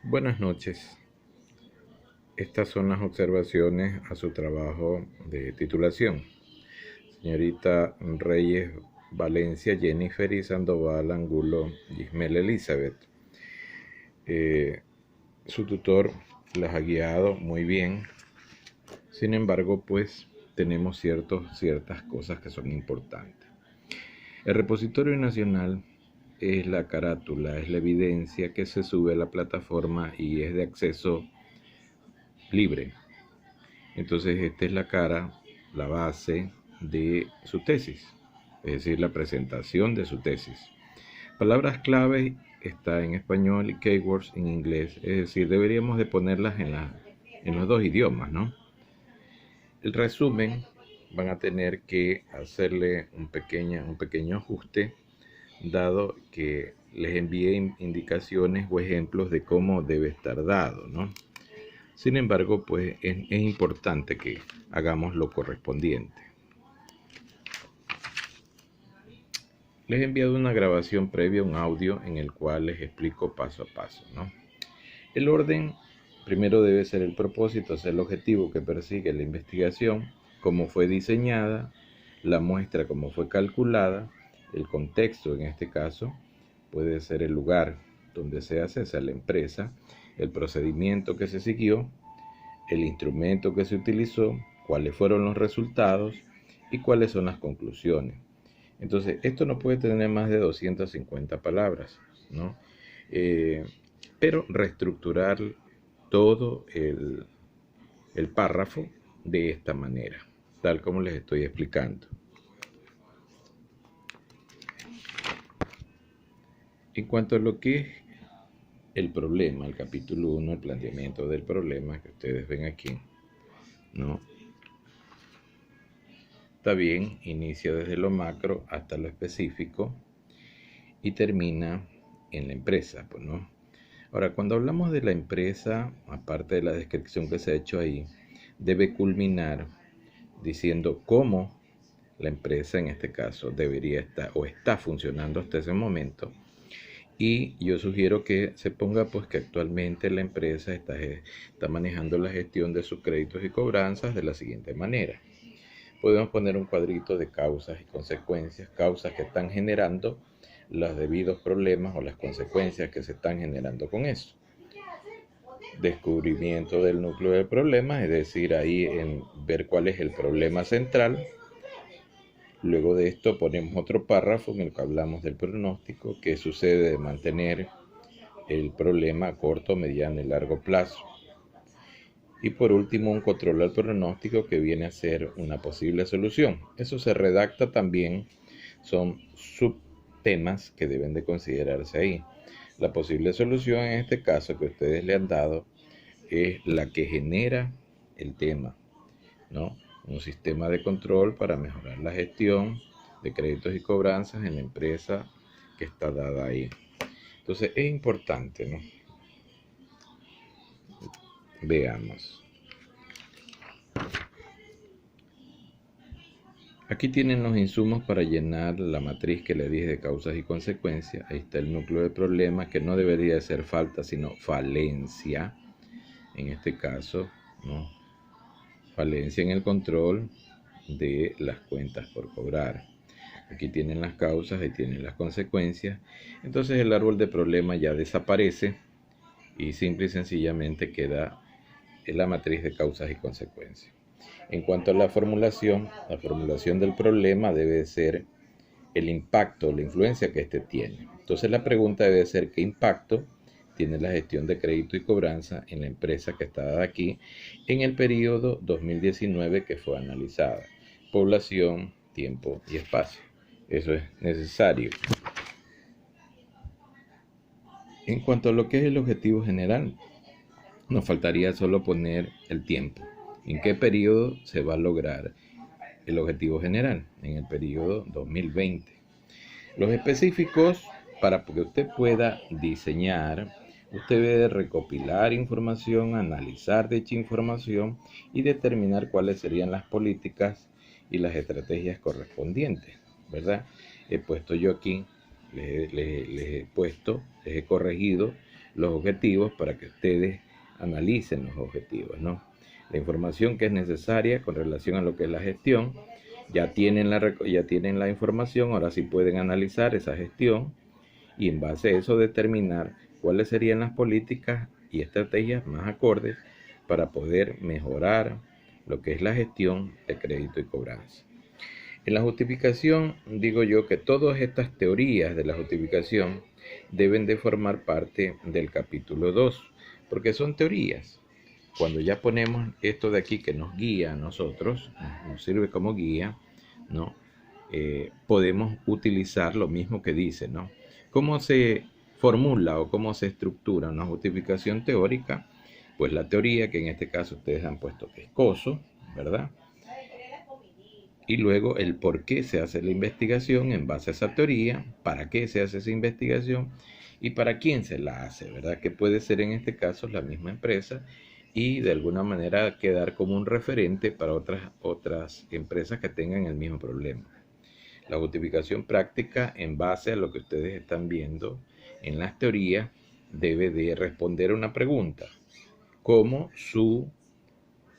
Buenas noches. Estas son las observaciones a su trabajo de titulación. Señorita Reyes Valencia Jennifer y Sandoval Angulo Gismel Elizabeth. Su tutor las ha guiado muy bien. Sin embargo, pues tenemos ciertas cosas que son importantes. El repositorio nacional es la carátula, es la evidencia que se sube a la plataforma y es de acceso libre. Entonces esta es la cara, la base de su tesis, es decir, la presentación de su tesis. Palabras clave está en español y keywords en inglés, es decir, deberíamos de ponerlas en los dos idiomas, ¿no? El resumen van a tener que hacerle un pequeño ajuste, dado que les envié indicaciones o ejemplos de cómo debe estar dado, ¿no? Sin embargo, pues es importante que hagamos lo correspondiente. Les he enviado una grabación previa, un audio, en el cual les explico paso a paso, ¿no? El orden primero debe ser el propósito, es el objetivo que persigue la investigación, cómo fue diseñada, la muestra cómo fue calculada, el contexto en este caso puede ser el lugar donde se hace, esa es la empresa, el procedimiento que se siguió, el instrumento que se utilizó, cuáles fueron los resultados y cuáles son las conclusiones. Entonces, esto no puede tener más de 250 palabras, ¿no? Pero reestructurar todo el párrafo de esta manera, tal como les estoy explicando. En cuanto a lo que es el problema, el capítulo 1, el planteamiento del problema que ustedes ven aquí, ¿no? Está bien, inicia desde lo macro hasta lo específico y termina en la empresa, pues, ¿no? Ahora, cuando hablamos de la empresa, aparte de la descripción que se ha hecho ahí, debe culminar diciendo cómo la empresa en este caso debería estar o está funcionando hasta ese momento. Y yo sugiero que se ponga pues que actualmente la empresa está manejando la gestión de sus créditos y cobranzas de la siguiente manera. Podemos poner un cuadrito de causas y consecuencias, causas que están generando los debidos problemas o las consecuencias que se están generando con eso. Descubrimiento del núcleo del problema, es decir, ahí en ver cuál es el problema central. Luego de esto ponemos otro párrafo en el que hablamos del pronóstico, qué sucede de mantener el problema a corto, mediano y largo plazo. Y por último, un control al pronóstico que viene a ser una posible solución. Eso se redacta también, son subtemas que deben de considerarse ahí. La posible solución en este caso que ustedes le han dado es la que genera el tema, ¿no? Un sistema de control para mejorar la gestión de créditos y cobranzas en la empresa que está dada ahí. Entonces es importante, ¿no? Veamos. Aquí tienen los insumos para llenar la matriz que le dije de causas y consecuencias. Ahí está el núcleo del problema, que no debería de ser falta, sino falencia. En este caso, ¿no? Falencia en el control de las cuentas por cobrar. Aquí tienen las causas y tienen las consecuencias. Entonces el árbol de problema ya desaparece y simple y sencillamente queda en la matriz de causas y consecuencias. En cuanto a la formulación del problema debe ser el impacto, la influencia que éste tiene. Entonces la pregunta debe ser ¿qué impacto tiene la gestión de crédito y cobranza en la empresa que está dada aquí en el periodo 2019 que fue analizada? Población, tiempo y espacio. Eso es necesario. En cuanto a lo que es el objetivo general, nos faltaría solo poner el tiempo. ¿En qué periodo se va a lograr el objetivo general? En el periodo 2020. Los específicos, para que usted pueda diseñar, usted debe recopilar información, analizar dicha información y determinar cuáles serían las políticas y las estrategias correspondientes, ¿verdad? He puesto yo aquí, les he corregido los objetivos para que ustedes analicen los objetivos, ¿no? La información que es necesaria con relación a lo que es la gestión, ya tienen la información, ahora sí pueden analizar esa gestión y en base a eso determinar cuáles serían las políticas y estrategias más acordes para poder mejorar lo que es la gestión de crédito y cobranza. En la justificación digo yo que todas estas teorías de la justificación deben de formar parte del capítulo 2, porque son teorías. Cuando ya ponemos esto de aquí que nos guía a nosotros, nos sirve como guía, ¿no? Podemos utilizar lo mismo que dice, ¿no? ¿Cómo se formula o cómo se estructura una justificación teórica? Pues la teoría, que en este caso ustedes han puesto que es COSO, ¿verdad? Y luego el por qué se hace la investigación en base a esa teoría, para qué se hace esa investigación y para quién se la hace, ¿verdad? Que puede ser en este caso la misma empresa y de alguna manera quedar como un referente para otras empresas que tengan el mismo problema. La justificación práctica en base a lo que ustedes están viendo en las teorías debe de responder a una pregunta, ¿cómo su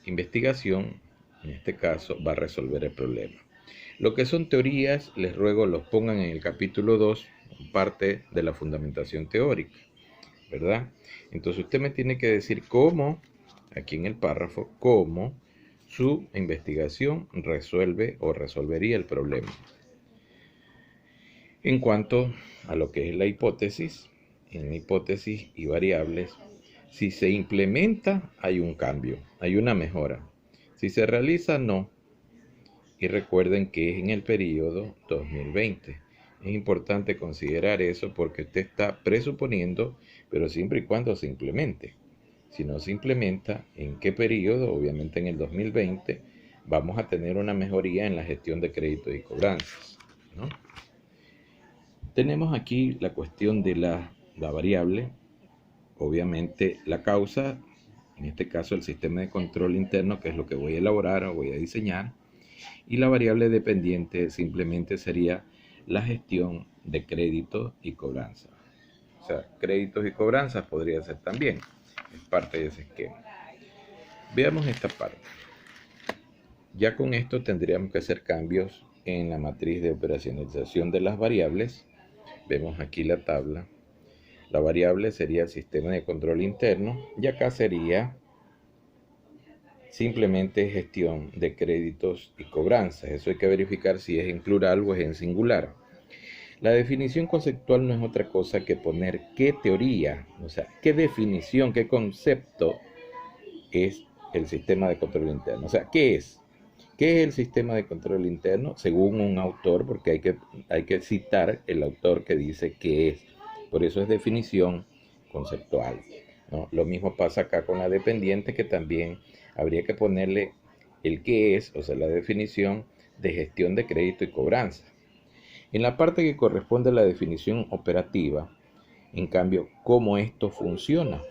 investigación, en este caso, va a resolver el problema? Lo que son teorías, les ruego los pongan en el capítulo 2, parte de la fundamentación teórica, ¿verdad? Entonces usted me tiene que decir cómo, aquí en el párrafo, cómo su investigación resuelve o resolvería el problema. En cuanto a lo que es la hipótesis, en hipótesis y variables, si se implementa hay un cambio, hay una mejora. Si se realiza, no. Y recuerden que es en el periodo 2020. Es importante considerar eso porque usted está presuponiendo, pero siempre y cuando se implemente. Si no se implementa, ¿en qué periodo? Obviamente en el 2020 vamos a tener una mejoría en la gestión de créditos y cobranzas, ¿no? Tenemos aquí la cuestión de la variable, obviamente la causa, en este caso el sistema de control interno, que es lo que voy a elaborar o voy a diseñar, y la variable dependiente simplemente sería la gestión de créditos y cobranzas. O sea, créditos y cobranzas podría ser también, es parte de ese esquema. Veamos esta parte. Ya con esto tendríamos que hacer cambios en la matriz de operacionalización de las variables. Vemos aquí la tabla. La variable sería el sistema de control interno y acá sería simplemente gestión de créditos y cobranzas. Eso hay que verificar si es en plural o es en singular. La definición conceptual no es otra cosa que poner qué teoría, o sea, qué definición, qué concepto es el sistema de control interno. O sea, ¿qué es? ¿Qué es el sistema de control interno? Según un autor, porque hay que citar el autor que dice qué es. Por eso es definición conceptual, ¿no? Lo mismo pasa acá con la dependiente, que también habría que ponerle el qué es, o sea, la definición de gestión de crédito y cobranza. En la parte que corresponde a la definición operativa, en cambio, cómo esto funciona,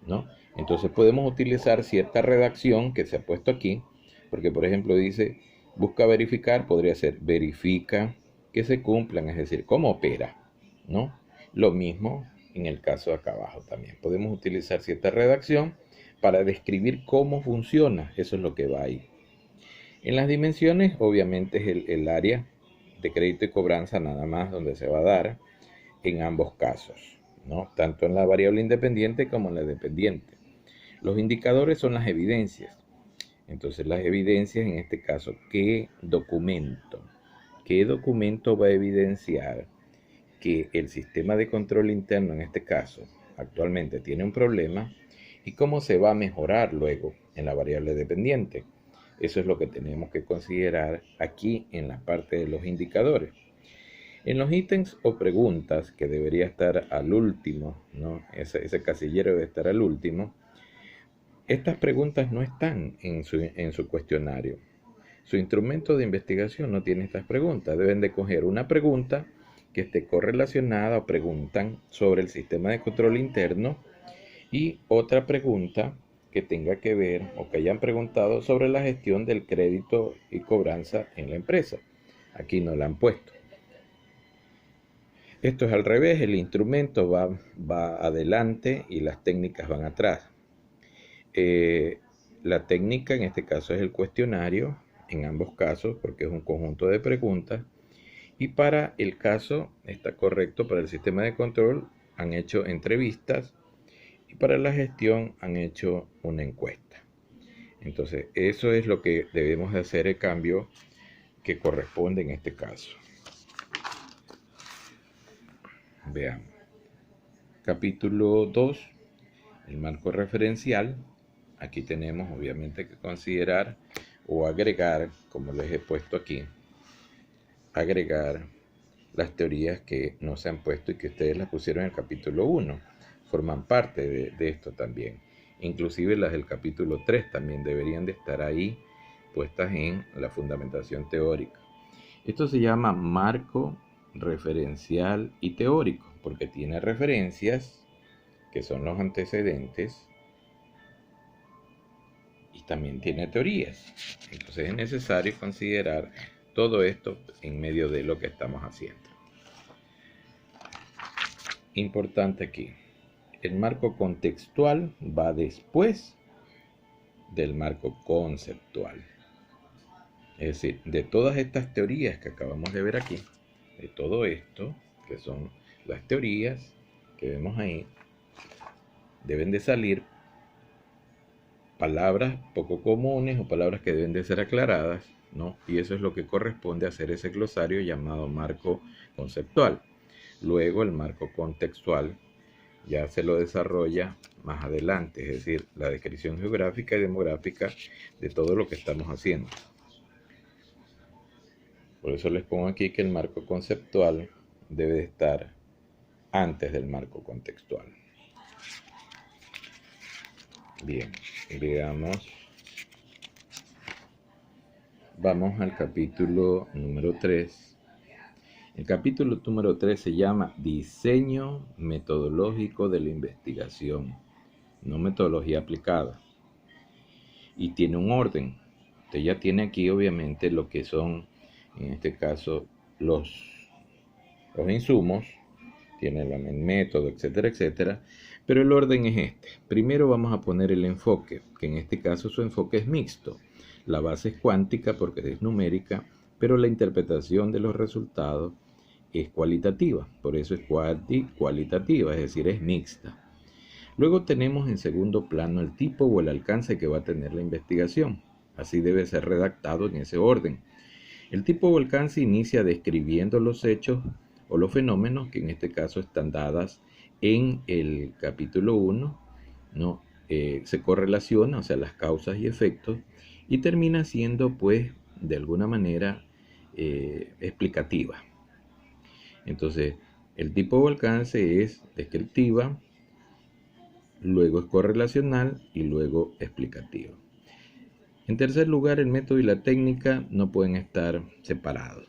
¿no? Entonces podemos utilizar cierta redacción que se ha puesto aquí, porque por ejemplo dice, busca verificar, podría ser verifica que se cumplan, es decir, cómo opera, ¿no? Lo mismo en el caso de acá abajo también. Podemos utilizar cierta redacción para describir cómo funciona, eso es lo que va ahí. En las dimensiones, obviamente es el área de crédito y cobranza nada más donde se va a dar en ambos casos, ¿no? Tanto en la variable independiente como en la dependiente. Los indicadores son las evidencias. Entonces las evidencias en este caso, ¿qué documento? ¿Qué documento va a evidenciar que el sistema de control interno en este caso actualmente tiene un problema y cómo se va a mejorar luego en la variable dependiente? Eso es lo que tenemos que considerar aquí en la parte de los indicadores. En los ítems o preguntas, que debería estar al último, ¿no? Ese casillero debe estar al último. Estas preguntas no están en su cuestionario. Su instrumento de investigación no tiene estas preguntas. Deben de coger una pregunta que esté correlacionada o preguntan sobre el sistema de control interno y otra pregunta que tenga que ver o que hayan preguntado sobre la gestión del crédito y cobranza en la empresa. Aquí no la han puesto. Esto es al revés, el instrumento va adelante y las técnicas van atrás. La técnica en este caso es el cuestionario, en ambos casos, porque es un conjunto de preguntas. Y para el caso, está correcto, para el sistema de control han hecho entrevistas y para la gestión han hecho una encuesta. Entonces, eso es lo que debemos de hacer, el cambio que corresponde en este caso. Veamos. Capítulo 2, el marco referencial. Aquí tenemos obviamente que considerar o agregar, como les he puesto aquí, agregar las teorías que no se han puesto y que ustedes las pusieron en el capítulo 1. Forman parte de esto también. Inclusive las del capítulo 3 también deberían de estar ahí puestas en la fundamentación teórica. Esto se llama marco referencial y teórico porque tiene referencias que son los antecedentes y también tiene teorías. Entonces es necesario considerar todo esto en medio de lo que estamos haciendo. Importante aquí, el marco contextual va después del marco conceptual. Es decir, de todas estas teorías que acabamos de ver aquí, de todo esto, que son las teorías que vemos ahí, deben de salir palabras poco comunes o palabras que deben de ser aclaradas, ¿no? Y eso es lo que corresponde a hacer ese glosario llamado marco conceptual. Luego el marco contextual ya se lo desarrolla más adelante, es decir, la descripción geográfica y demográfica de todo lo que estamos haciendo. Por eso les pongo aquí que el marco conceptual debe de estar antes del marco contextual. Bien, veamos. Vamos al capítulo número 3. El capítulo número 3 se llama Diseño metodológico de la investigación, no metodología aplicada. Y tiene un orden. Usted ya tiene aquí obviamente lo que son, en este caso, los insumos, tiene el método, etcétera, etcétera. Pero el orden es este. Primero vamos a poner el enfoque, que en este caso su enfoque es mixto. La base es cuántica porque es numérica, pero la interpretación de los resultados es cualitativa, por eso es cualitativa, es decir, es mixta. Luego tenemos en segundo plano el tipo o el alcance que va a tener la investigación. Así debe ser redactado en ese orden. El tipo o alcance inicia describiendo los hechos o los fenómenos que en este caso están dadas en el capítulo 1, ¿no? Se correlaciona, o sea, las causas y efectos, y termina siendo, pues, de alguna manera explicativa. Entonces, el tipo o alcance es descriptiva, luego es correlacional y luego explicativa. En tercer lugar, el método y la técnica no pueden estar separados.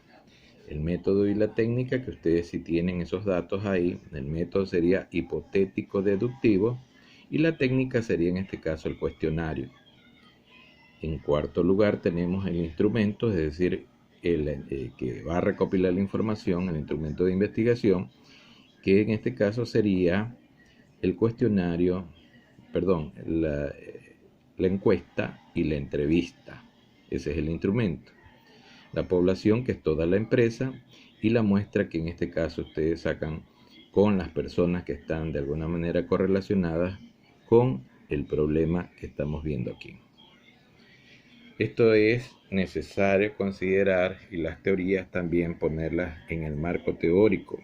El método y la técnica, que ustedes sí tienen esos datos ahí, el método sería hipotético-deductivo y la técnica sería en este caso el cuestionario. En cuarto lugar tenemos el instrumento, es decir, que va a recopilar la información, el instrumento de investigación, que en este caso sería el cuestionario, la encuesta y la entrevista. Ese es el instrumento. La población, que es toda la empresa, y la muestra, que en este caso ustedes sacan con las personas que están de alguna manera correlacionadas con el problema que estamos viendo aquí. Esto es necesario considerar, y las teorías también ponerlas en el marco teórico,